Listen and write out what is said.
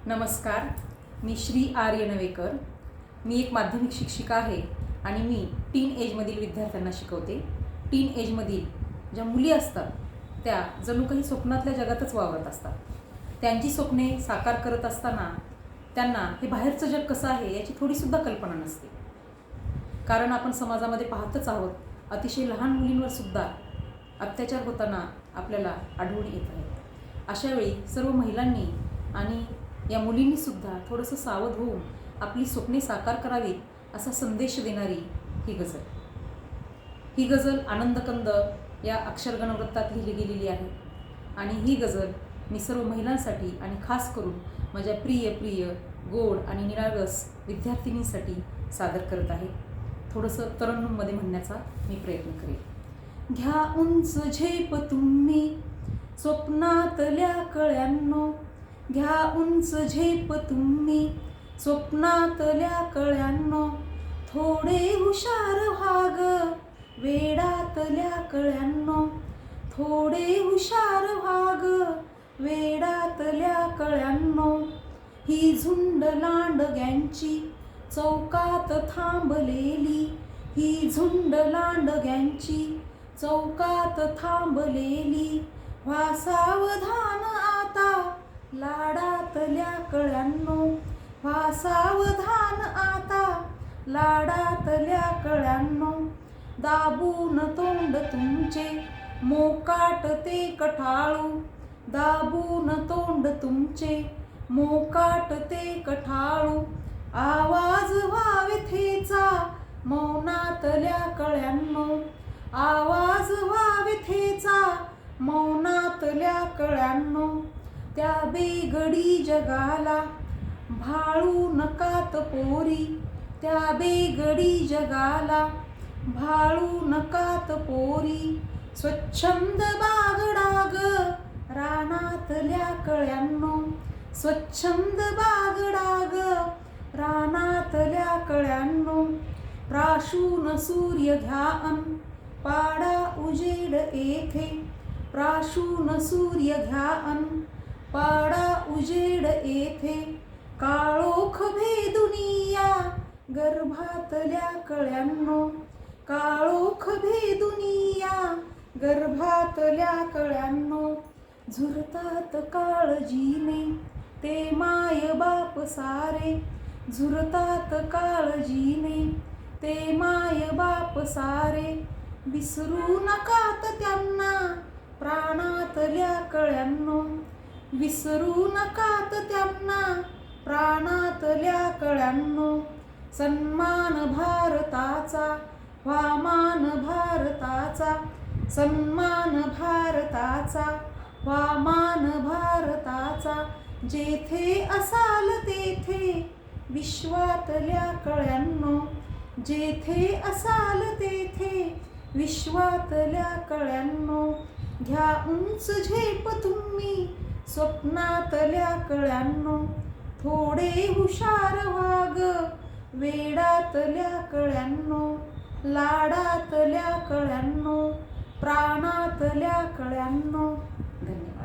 नमस्कार, मी श्री आर्य नवेकर. मी एक माध्यमिक शिक्षिका आहे आणि मी टीन एजमधील विद्यार्थ्यांना शिकवते. टीन एजमधील ज्या मुली असतात त्या जणू काही स्वप्नातल्या जगातच वावरत असतात. त्यांची स्वप्ने साकार करत असताना त्यांना हे बाहेरचं जग कसं आहे याची थोडीसुद्धा कल्पना नसते. कारण आपण समाजामध्ये पाहतच आहोत, अतिशय लहान मुलींवरसुद्धा अत्याचार होताना आपल्याला आढळून येत आहे. अशावेळी सर्व महिलांनी आणि या मुलींनीसुद्धा थोडंसं सावध होऊन आपली स्वप्ने साकार करावीत असा संदेश देणारी ही गझल. ही गझल आनंदकंद या अक्षरगणवृत्तात लिहिली गेलेली आहे आणि ही गझल मी सर्व महिलांसाठी आणि खास करून माझ्या प्रिय गोड आणि निरागस विद्यार्थिनींसाठी सादर करत आहे. थोडंसं तरन्नुममध्ये म्हणण्याचा मी प्रयत्न करेन. घ्या उंच झेप तुम्ही स्वप्नातल्या कळ्यांनो, घ्या उंच झेप तुम्ही स्वप्नातल्या कळ्यांनो, थोडे हुशार व्हा ग वेडातल्या कळ्यांनो, थोडे हुशार व्हा ग वेडातल्या कळ्यांनो. ही झुंड लांडग्यांची चौकात थांबलेली, ही झुंड लांडग्यांची चौकात थांबलेली, व्हा सावधान आता लाडातल्या कळ्यांनो, व्हा सावधान आता लाडातल्या कळ्यांनो. दाबून तोंड तुमचे मोकाट ते कठाळू, दाबून तोंड तुमचे मोकाट ते कठाळू, आवाज व्हा व्यथेचा मौनातल्या कळ्यांनो, आवाज व्हा व्यथेचा मौनातल्या कळ्यांनो. त्या बेगडी जगाला भाळू नकात पोरी, त्या बेगडी जगाला भाळू नकात पोरी, स्वच्छंद बागडा ग रानातल्या कळ्यांनो, स्वच्छंद बागडा ग रानातल्या कळ्यांनो. प्राशून सूर्य घ्या अन पाडा उजेड येथे, प्राशून सूर्य घ्या अन पाडा उजेड येथे, काळोख भेदुनिया गर्भातल्या कळ्यांनो, काळोख भेदुनिया गर्भातल्या कळ्यांनो. झुरतात काळजीने ते माय बाप सारे, झुरतात काळजीने ते माय बाप सारे, विसरू नकात त्यांना प्राणातल्या कळ्यांनो, विसरू नकात त्यांना प्राणातल्या कळ्यांनो. सन्मान भारताचा व्हा मान भारताचा, सन्मान भारताचा व्हा मान भारताचा, जेथे असाल तेथे विश्वातल्या कळ्यांनो, जेथे असाल तेथे विश्वातल्या कळ्यांनो. घ्या उंच झेप तुम्ही स्वप्नातल्या कळ्यांनो, थोडे हुशार व्हा ग वेडातल्या कळ्यांनो, लाडातल्या कळ्यांनो, प्राणातल्या कळ्यांनो. धन्यवाद.